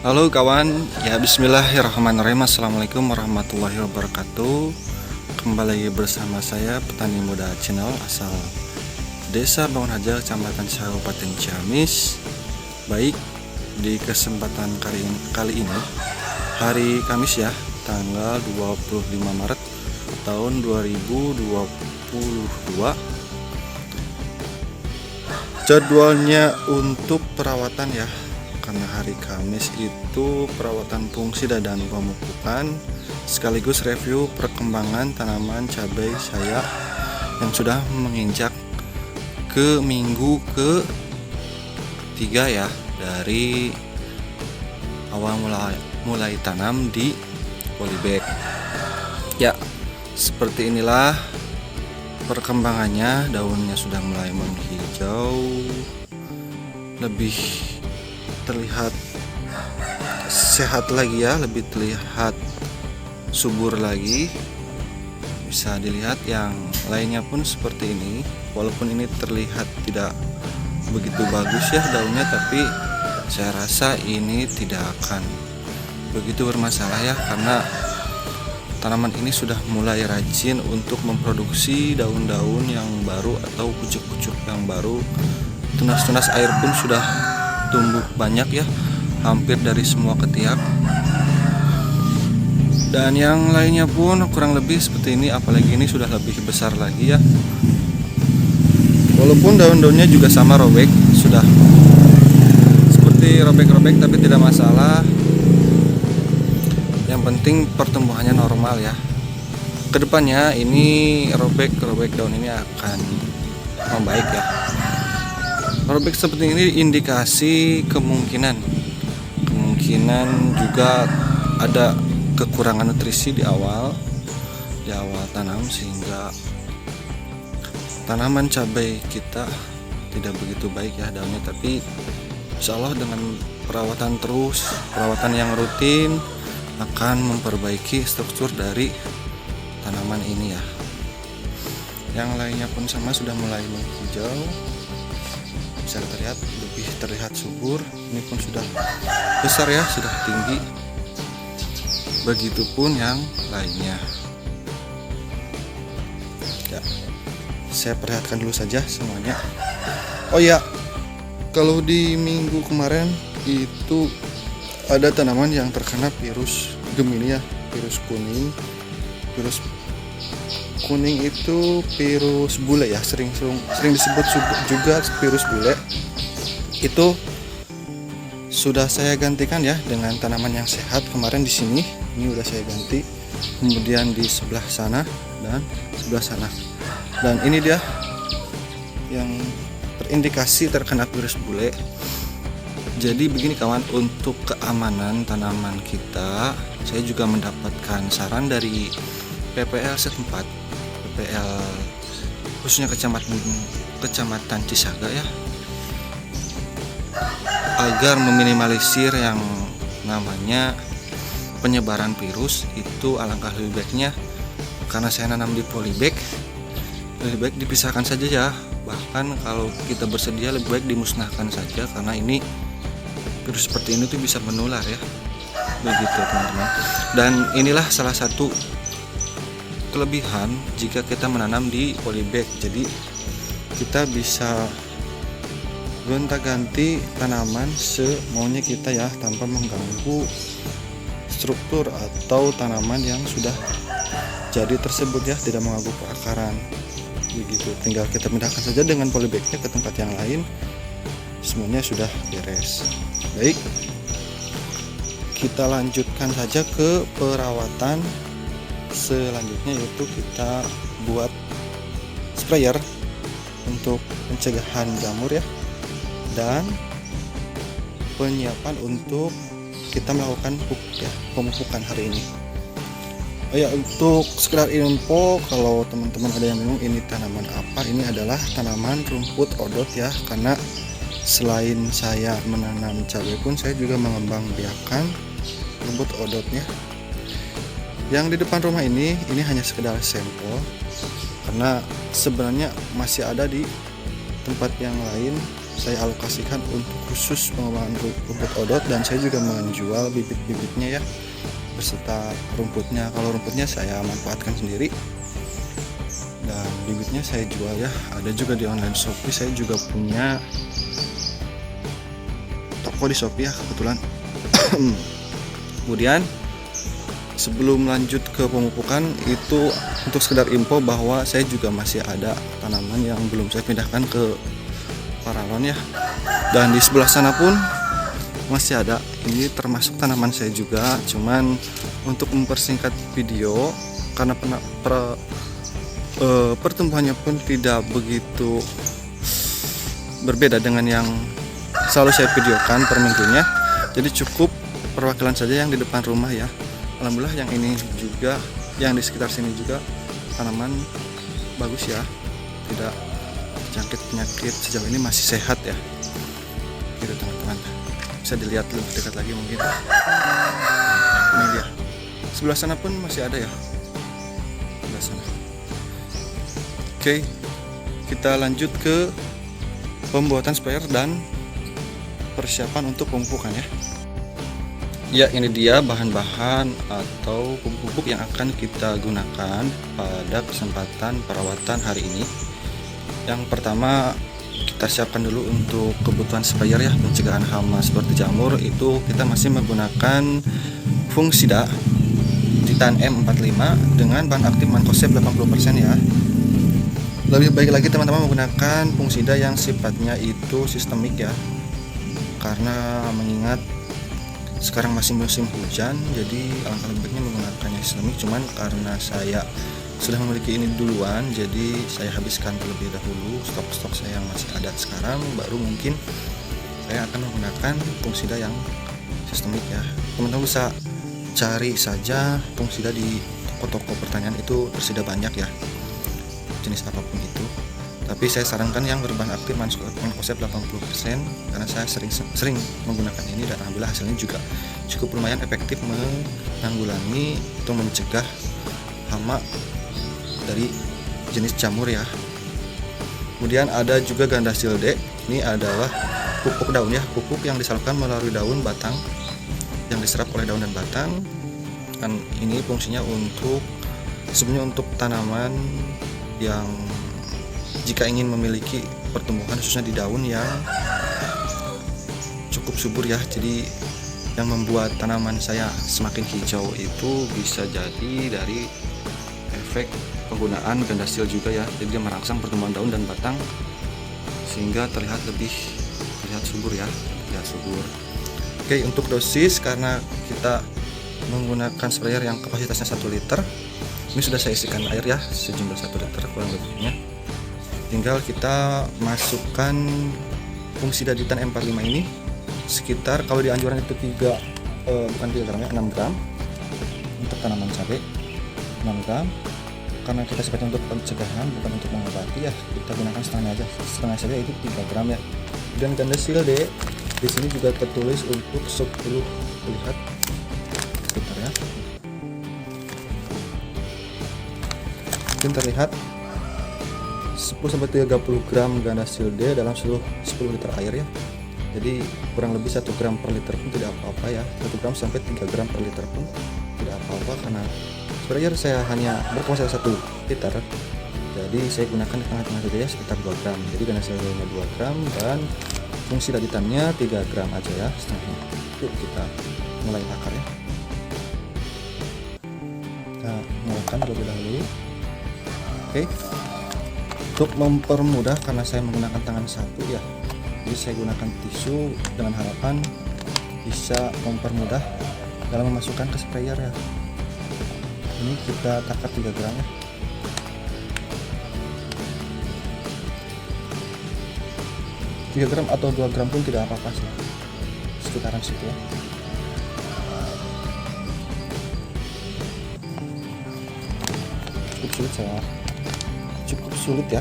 Halo kawan, ya bismillahirrahmanirrahim. Assalamualaikum warahmatullahi wabarakatuh. Kembali lagi bersama saya Petani Muda Channel asal Desa Bangunharja, Kecamatan Kabupaten Ciamis. Baik, di kesempatan kali ini hari Kamis ya, tanggal 25 Maret tahun 2022. Jadwalnya untuk perawatan ya, karena hari Kamis itu perawatan fungsi dan pemupukan sekaligus review perkembangan tanaman cabai saya yang sudah menginjak ke minggu ke-3 ya, dari awal mulai tanam di polybag. Ya, seperti inilah perkembangannya. Daunnya sudah mulai menghijau, lebih terlihat sehat lagi ya, lebih terlihat subur lagi. Bisa dilihat yang lainnya pun seperti ini, walaupun ini terlihat tidak begitu bagus ya daunnya, tapi saya rasa ini tidak akan begitu bermasalah ya, karena tanaman ini sudah mulai rajin untuk memproduksi daun-daun yang baru atau pucuk-pucuk yang baru. Tunas-tunas air pun sudah tumbuh banyak ya, hampir dari semua ketiak. Dan yang lainnya pun kurang lebih seperti ini, apalagi ini sudah lebih besar lagi ya. Walaupun daun-daunnya juga sama robek, sudah seperti robek-robek, tapi tidak masalah. Yang penting pertumbuhannya normal ya. Kedepannya ini robek-robek daun ini akan membaik ya. Robek seperti ini indikasi kemungkinan juga ada kekurangan nutrisi di awal tanam, sehingga tanaman cabai kita tidak begitu baik ya daunnya. Tapi insya Allah dengan perawatan yang rutin akan memperbaiki struktur dari tanaman ini ya. Yang lainnya pun sama, sudah mulai menghijau, bisa lebih terlihat subur. Ini pun sudah besar ya, sudah tinggi. Begitupun yang lainnya ya. Saya perlihatkan dulu saja semuanya. Oh ya, kalau di minggu kemarin itu ada tanaman yang terkena virus Gemini ya, virus kuning. Virus kuning itu virus bule ya, sering disebut juga virus bule. Itu sudah saya gantikan ya dengan tanaman yang sehat. Kemarin di sini ini udah saya ganti, kemudian di sebelah sana dan sebelah sana. Dan ini dia yang terindikasi terkena virus bule. Jadi begini kawan, untuk keamanan tanaman kita, saya juga mendapatkan saran dari PPL setempat, PPL khususnya kecamatan Cisaga ya, agar meminimalisir yang namanya penyebaran virus. Itu alangkah lebih baiknya, karena saya nanam di polybag, lebih baik dipisahkan saja ya. Bahkan kalau kita bersedia lebih baik dimusnahkan saja, karena ini virus seperti ini tuh bisa menular ya, begitu teman-teman. Dan inilah salah satu kelebihan jika kita menanam di polybag. Jadi kita bisa gonta-ganti tanaman semaunya kita ya, tanpa mengganggu struktur atau tanaman yang sudah jadi tersebut ya, tidak mengganggu perakaran begitu. Tinggal kita pindahkan saja dengan polybagnya ke tempat yang lain, semuanya sudah beres. Baik, kita lanjutkan saja ke perawatan selanjutnya, yaitu kita buat sprayer untuk pencegahan jamur ya, dan penyiapan untuk kita melakukan pemupukan hari ini. Oh ya, untuk sekedar info, kalau teman-teman ada yang bingung ini tanaman apa, ini adalah tanaman rumput odot ya, karena selain saya menanam cabai pun saya juga mengembangbiakan rumput odotnya. Yang di depan rumah ini hanya sekedar sampel, karena sebenarnya masih ada di tempat yang lain saya alokasikan untuk khusus pengembangan rumput odot, dan saya juga menjual bibit-bibitnya ya beserta rumputnya. Kalau rumputnya saya manfaatkan sendiri dan bibitnya saya jual ya. Ada juga di online Shopee, saya juga punya toko di Shopee ya kebetulan. Kemudian sebelum lanjut ke pemupukan itu untuk sekedar info bahwa saya juga masih ada tanaman yang belum saya pindahkan ke paralon ya, dan di sebelah sana pun masih ada. Ini termasuk tanaman saya juga, cuman untuk mempersingkat video karena pertumbuhannya pun tidak begitu berbeda dengan yang selalu saya videokan per minggunya, jadi cukup perwakilan saja yang di depan rumah ya. Alhamdulillah yang ini juga, yang di sekitar sini juga tanaman bagus ya, tidak terjangkit penyakit, sejauh ini masih sehat ya gitu teman-teman. Bisa dilihat lebih dekat lagi mungkin. Ini dia. Sebelah sana pun masih ada ya. Sebelah sana. Oke, kita lanjut ke pembuatan sprayer dan persiapan untuk pemupukan ya. Ya, ini dia bahan-bahan atau pupuk yang akan kita gunakan pada kesempatan perawatan hari ini. Yang pertama kita siapkan dulu untuk kebutuhan sprayer ya, pencegahan hama seperti jamur. Itu kita masih menggunakan fungsida Titan M45 dengan bahan aktif mankoseb 80% ya. Lebih baik lagi teman-teman menggunakan fungsida yang sifatnya itu sistemik ya, karena mengingat sekarang masih musim hujan, jadi alangkah lebih baiknya menggunakannya sistemik. Cuman karena saya sudah memiliki ini duluan, jadi saya habiskan terlebih dahulu stok-stok saya yang masih ada sekarang, baru mungkin saya akan menggunakan fungsida yang sistemik ya. Teman-teman bisa cari saja fungsida di toko-toko pertanian, itu tersedia banyak ya, jenis apapun itu. Tapi saya sarankan yang berbahan aktif mankoseb 80%, karena saya sering menggunakan ini dan alhamdulillah hasilnya juga cukup lumayan efektif menanggulangi atau mencegah hama dari jenis jamur ya. Kemudian ada juga Gandasil D. Ini adalah pupuk daun ya, pupuk yang disalurkan melalui daun batang, yang diserap oleh daun dan batang. Dan ini fungsinya untuk sebenarnya untuk tanaman yang jika ingin memiliki pertumbuhan khususnya di daun yang cukup subur ya. Jadi yang membuat tanaman saya semakin hijau itu bisa jadi dari efek penggunaan Gandasil juga ya. Jadi dia merangsang pertumbuhan daun dan batang sehingga terlihat subur ya, terlihat subur. Oke, untuk dosis karena kita menggunakan sprayer yang kapasitasnya 1 liter, ini sudah saya isikan air ya sejumlah 1 liter kurang lebihnya. Tinggal kita masukkan fungsida Titan M45 ini sekitar, kalau di anjuran itu 6 gram untuk tanaman cabai, 6 gram. Karena kita sifatnya untuk pencegahan bukan untuk mengobati ya, kita gunakan setengah saja, itu 3 gram ya. Dan Gandasil D di sini juga tertulis untuk 10, lihat sebentar ya, mungkin terlihat 10-30 gram Gandasil D dalam 10 liter air ya. Jadi kurang lebih 1 gram per liter pun tidak apa-apa ya, 1 gram sampai 3 gram per liter pun tidak apa-apa, karena sprayer saya hanya berkapasitas 1 liter, jadi saya gunakan di tengah-tengah saja ya, sekitar 2 gram. Jadi Gandasil D nya 2 gram dan fungsida Titannya 3 gram aja ya setengahnya. Yuk kita mulai akar ya. Kita nyalakan terlebih dahulu. Oke, untuk mempermudah karena saya menggunakan tangan satu ya, jadi saya gunakan tisu dengan harapan bisa mempermudah dalam memasukkan ke sprayer ya. Ini kita takar 3 gram ya. Tiga gram atau 2 gram pun tidak apa-apa sih, sekitaran situ ya. Cukup sulit ya,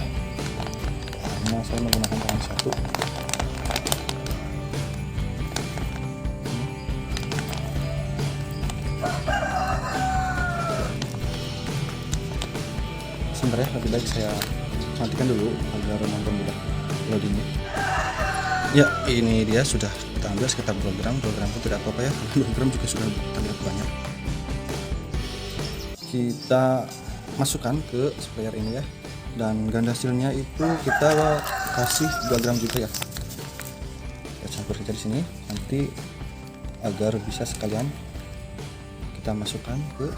karena saya menggunakan tangan satu. Sebenarnya lebih baik saya matikan dulu agar mempermudah loadingnya. Ya, ini dia sudah kita ambil sekitar 2 gram. 2 gram itu tidak apa-apa ya, 2 gram juga sudah terlihat banyak. Kita masukkan ke sprayer ini ya, dan ganda hasilnya itu kita kasih 2 gram juga ya. Kita campur saja di sini nanti agar bisa sekalian kita masukkan ke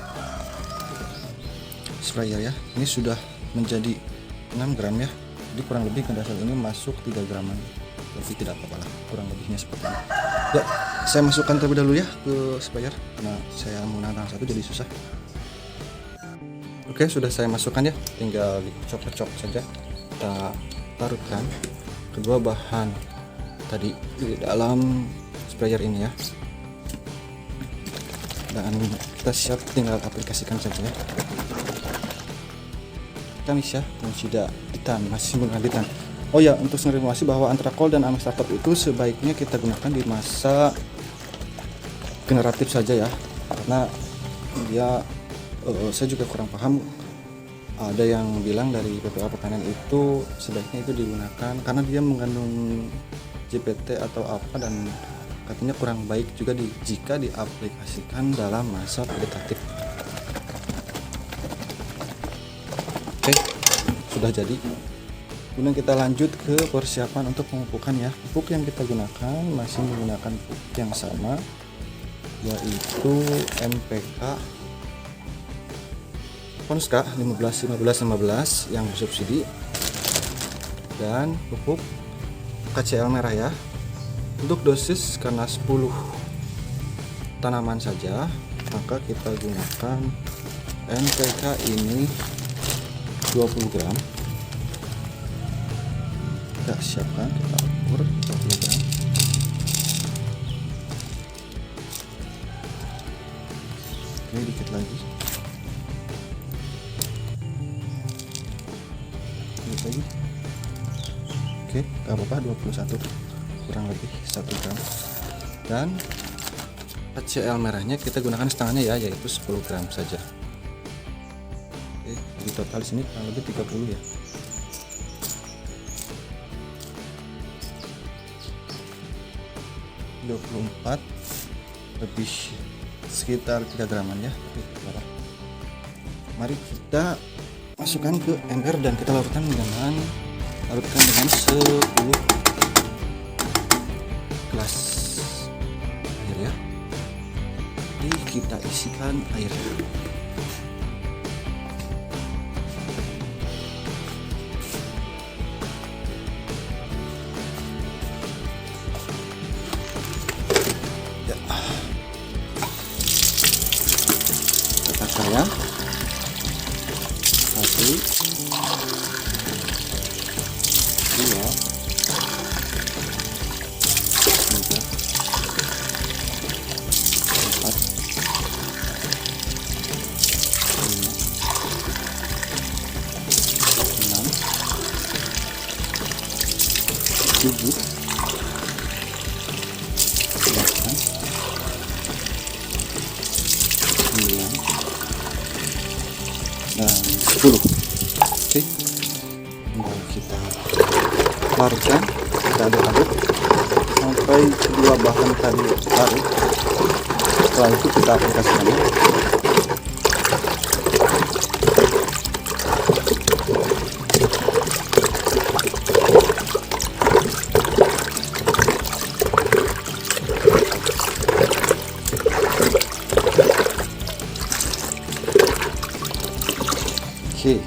sprayer ya. Ini sudah menjadi 6 gram ya, jadi kurang lebih ganda hasil ini masuk 3 graman, tapi tidak apa-apa lah, kurang lebihnya seperti ini ya. Saya masukkan terlebih dahulu ya ke sprayer karena saya menggunakan tangan satu jadi susah. Oke, sudah saya masukkan ya, tinggal dikocok-kocok saja. Kita larutkan kedua bahan tadi di dalam sprayer ini ya, dan kita siap tinggal aplikasikan saja ya. Kamis ya, tidak ditan, masih menggunakan ditan. Oh ya, untuk informasi bahwa Antrakol dan Amex Startup itu sebaiknya kita gunakan di masa generatif saja ya, karena dia saya juga kurang paham. Ada yang bilang dari PPA Pertanian itu sebaiknya itu digunakan karena dia mengandung GPT atau apa, dan katanya kurang baik juga jika diaplikasikan dalam masa vegetatif. Oke, sudah jadi. Kemudian kita lanjut ke persiapan untuk pemupukan ya. Pupuk yang kita gunakan masih menggunakan pupuk yang sama, yaitu NPK Ponska 15-15-15 yang bersubsidi, dan pupuk KCL merah ya. Untuk dosis karena 10 tanaman saja, maka kita gunakan NPK ini 20 gram. Kita siapkan, kita ukur 20 gram. Oke, dikit lagi. Dikit lagi. Oke, gak apa-apa, 21, kurang lebih 1 gram. Dan HCl merahnya kita gunakan setengahnya ya, yaitu 10 gram saja. Oke, di total di sini kurang lebih 30 ya. (24) lebih sekitar 3 graman ya. Mari kita masukkan ke ember dan kita larutkan dengan 10 gelas air ya. Jadi kita isikan air. Ya. Kata saya 1, 2, 3, 4, 5, 6, 7, 8, 9, dan 10. Oke, mau kita larutkan, kita aduk-aduk sampai kedua bahan tadi larut. Setelah itu kita aplikasikan. Oke,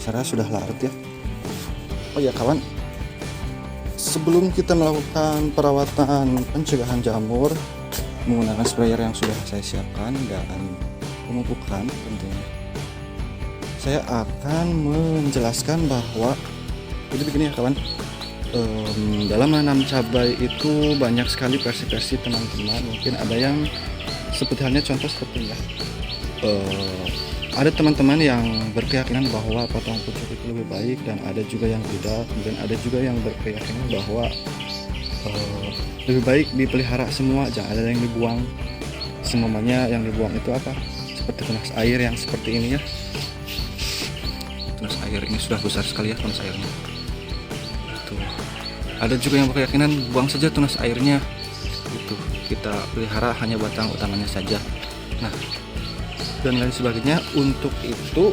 saya sudah larut ya. Oh ya kawan, sebelum kita melakukan perawatan pencegahan jamur menggunakan sprayer yang sudah saya siapkan dan pemupukan tentunya, saya akan menjelaskan bahwa jadi begini ya kawan, dalam menanam cabai itu banyak sekali versi-versi teman-teman. Mungkin ada yang seperti halnya contoh seperti ini ya, ada teman-teman yang berkeyakinan bahwa potong pucuk itu lebih baik, dan ada juga yang tidak. Kemudian ada juga yang berkeyakinan bahwa lebih baik dipelihara semua, jangan ada yang dibuang. Semuanya yang dibuang itu apa? Seperti tunas air yang seperti ini ya. Tunas air ini sudah besar sekali ya tunas airnya. Tuh. Ada juga yang berkeyakinan buang saja tunas airnya, itu kita pelihara hanya batang utamanya saja. Nah, dan lain sebagainya. Untuk itu,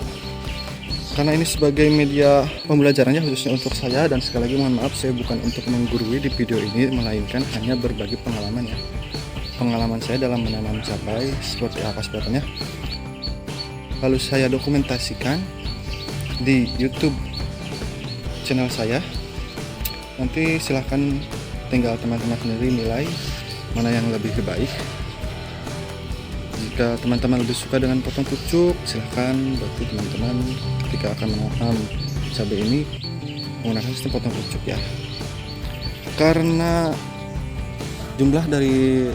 karena ini sebagai media pembelajarannya khususnya untuk saya, dan sekali lagi mohon maaf, saya bukan untuk menggurui di video ini, melainkan hanya berbagi pengalaman ya. Pengalaman saya dalam menanam cabai seperti apa sebetulnya, lalu saya dokumentasikan di YouTube channel saya. Nanti silahkan tinggal teman-teman sendiri nilai mana yang lebih baik. Jika teman-teman lebih suka dengan potong pucuk, silahkan. Berarti teman-teman ketika akan menanam cabai ini menggunakan sistem potong pucuk ya. Karena jumlah dari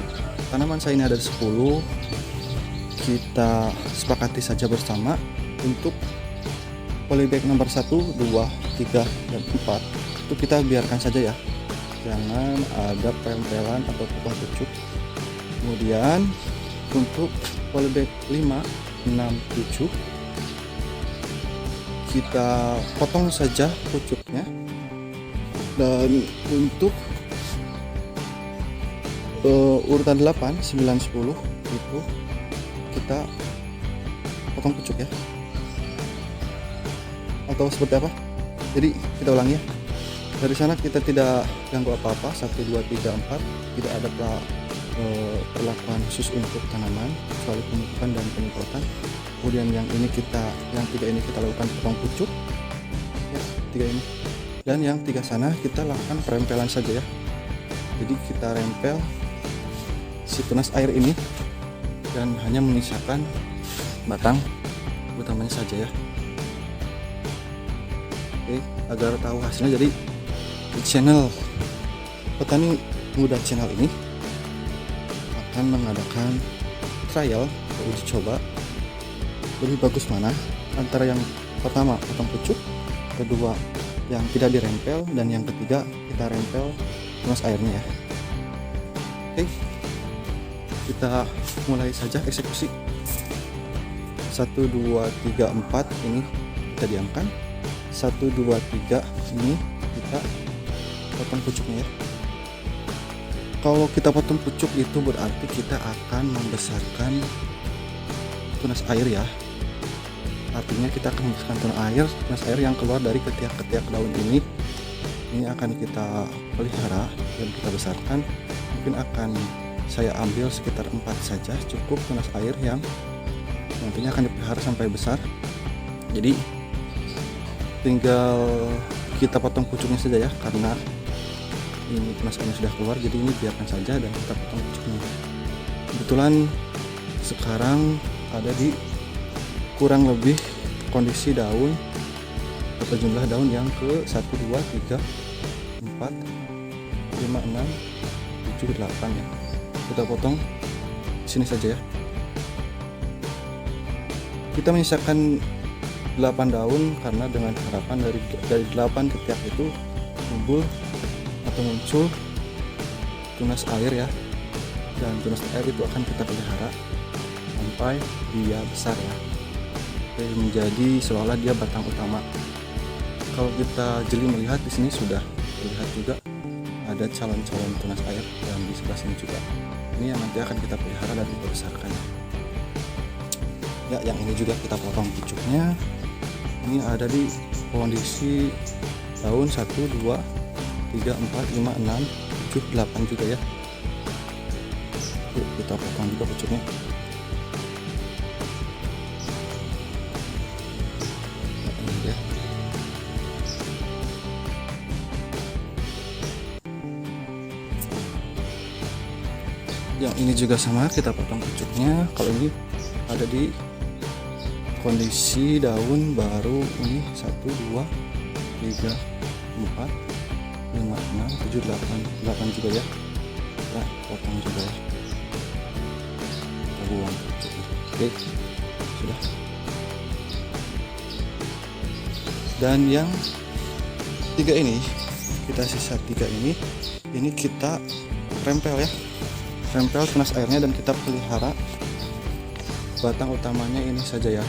tanaman saya ini ada 10, kita sepakati saja bersama untuk polybag nomor 1, 2, 3, dan 4 itu kita biarkan saja ya, jangan ada pempelan atau potong pucuk. Kemudian untuk polybag 5, 6, 7 kita potong saja pucuknya. Dan untuk urutan 8, 9, 10 itu kita potong pucuk ya, atau seperti apa. Jadi kita ulangi ya, dari sana kita tidak ganggu apa-apa. 1, 2, 3, 4 tidak ada perlakuan khusus untuk tanaman kecuali pemupukan dan penyemprotan. Kemudian yang tiga ini kita lakukan potong pucuk ya, 3 ini. Dan yang 3 sana kita lakukan perempelan saja ya. Jadi kita rempel si tunas air ini dan hanya menyisakan batang utamanya saja ya. Oke, agar tahu hasilnya, jadi di channel Petani Muda channel ini akan mengadakan trial atau uji coba lebih bagus mana antara yang pertama potong pucuk, kedua yang tidak dirempel, dan yang ketiga kita rempel tunas airnya ya. Oke, kita mulai saja eksekusi. 1, 2, 3, 4 ini kita diamkan. 1, 2, 3 ini kita potong pucuknya ya. Kalau kita potong pucuk itu berarti kita akan membesarkan tunas air ya. Artinya kita akan membesarkan tunas air yang keluar dari ketiak-ketiak daun ini. Ini akan kita pelihara dan kita besarkan. Mungkin akan saya ambil sekitar 4 saja, cukup tunas air yang nantinya akan dipelihara sampai besar. Jadi tinggal kita potong pucuknya saja ya, karena ini tunas airnya sudah keluar, jadi ini biarkan saja dan kita potong pucuknya. Kebetulan sekarang ada di kurang lebih kondisi daun atau jumlah daun yang ke 1, 2, 3, 4, 5, 6, 7, 8 ya. Kita potong sini saja ya. Kita menyisakan 8 daun karena dengan harapan dari 8 ketiak itu muncul tunas air ya. Dan tunas air itu akan kita pelihara sampai dia besar ya. Menjadi seolah dia batang utama. Kalau kita jeli melihat di sini sudah terlihat juga ada calon-calon tunas air dan di sebelah sini juga. Ini yang nanti akan kita pelihara dan kita besarkan. Ya, yang ini juga kita potong pucuknya. Ini ada di kondisi daun 1, 2, 3, 4, 5, 6, 7, 8 juga ya. Yuk, kita potong juga pucuknya. Yang ini juga sama, kita potong pucuknya. Kalau ini ada di kondisi daun baru ini 1, 2, 3, 4, 5, 6, 7, 8 juga ya. Kita potong juga ya. Kita buang pucuknya. Oke, sudah. Dan yang 3 ini, kita sisa 3 ini kita rempel ya. Rempel tunas airnya dan kita pelihara batang utamanya ini saja ya.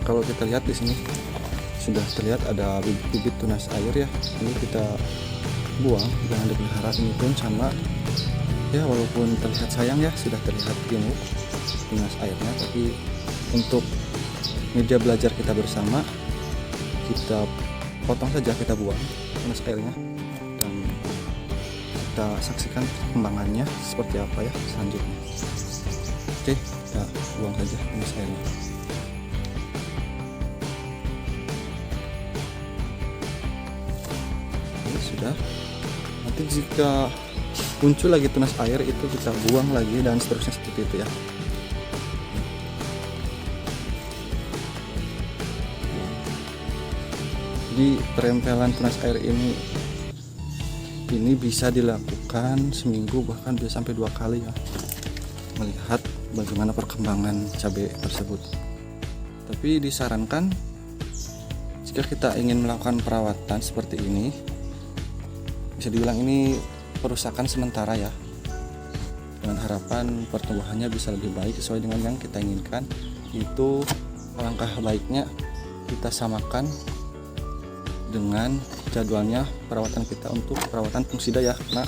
Kalau kita lihat di sini sudah terlihat ada bibit tunas air ya. Ini kita buang, jangan dipelihara. Ini pun sama ya, walaupun terlihat sayang ya, sudah terlihat gemuk tunas airnya, tapi untuk media belajar kita bersama, kita potong saja, kita buang tunas airnya, dan kita saksikan perkembangannya seperti apa ya selanjutnya. Oke, kita buang saja tunas airnya. Oke, sudah. Nanti jika muncul lagi tunas air itu kita buang lagi, dan seterusnya seperti itu ya. Jadi perempelan tunas air ini bisa dilakukan seminggu, bahkan bisa sampai 2 kali ya, melihat bagaimana perkembangan cabai tersebut. Tapi disarankan jika kita ingin melakukan perawatan seperti ini, bisa dibilang ini perusakan sementara ya, dengan harapan pertumbuhannya bisa lebih baik sesuai dengan yang kita inginkan. Itu alangkah baiknya kita samakan dengan jadwalnya perawatan kita untuk perawatan fungisida ya. Nah,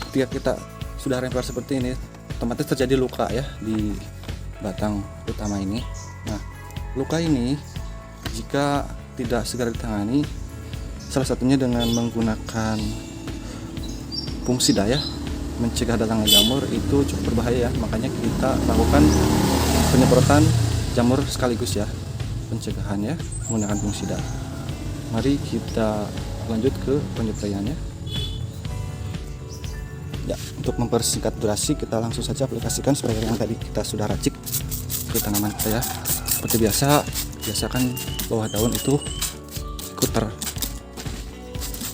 ketika kita sudah rempel seperti ini, otomatis terjadi luka ya di batang utama ini. Nah, luka ini jika tidak segera ditangani, salah satunya dengan menggunakan fungisida ya, mencegah datangnya jamur, itu cukup berbahaya ya. Makanya kita lakukan penyemprotan jamur sekaligus ya, pencegahan ya, menggunakan fungisida. Mari kita lanjut ke penyepraiannya ya. Untuk mempersingkat durasi, kita langsung saja aplikasikan sprayer yang tadi kita sudah racik ke tanaman kita ya. Seperti biasa, biasakan bawah daun itu ikut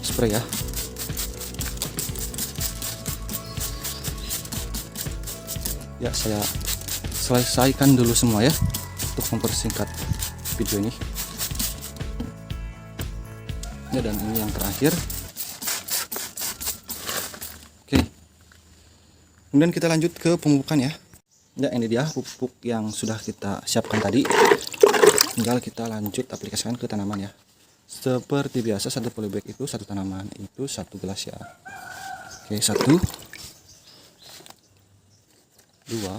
spray ya. Ya, saya selesaikan dulu semua ya, untuk mempersingkat video ini ya. Dan ini yang terakhir. Oke, kemudian kita lanjut ke pemupukan ya. Ya, ini dia pupuk yang sudah kita siapkan tadi, tinggal kita lanjut aplikasikan ke tanaman ya. Seperti biasa, 1 polybag itu 1 tanaman, itu 1 gelas ya. Oke, 1, 2, 3,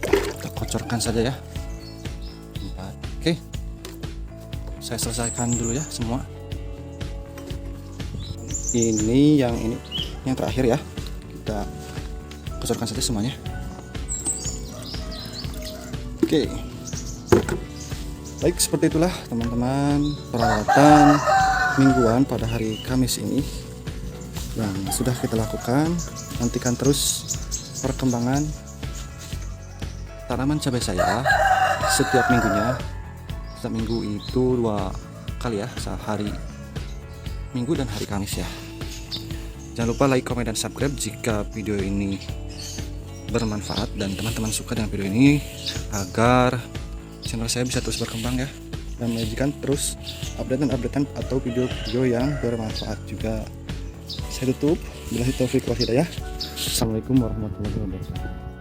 kita kocorkan saja ya, 4. Oke, saya selesaikan dulu ya semua. Ini yang terakhir ya, kita kocorkan saja semuanya. Oke, baik, seperti itulah teman-teman perawatan mingguan pada hari Kamis ini yang sudah kita lakukan. Nantikan terus perkembangan tanaman cabai saya setiap minggunya. Setiap minggu itu 2 kali ya, sehari Minggu dan hari Kamis ya. Jangan lupa like, komen, dan subscribe jika video ini bermanfaat dan teman-teman suka dengan video ini, agar channel saya bisa terus berkembang ya, dan menyajikan terus updatean atau video-video yang bermanfaat juga. Saya tutup. Billahi taufiq wal hidayah. Assalamualaikum warahmatullahi wabarakatuh.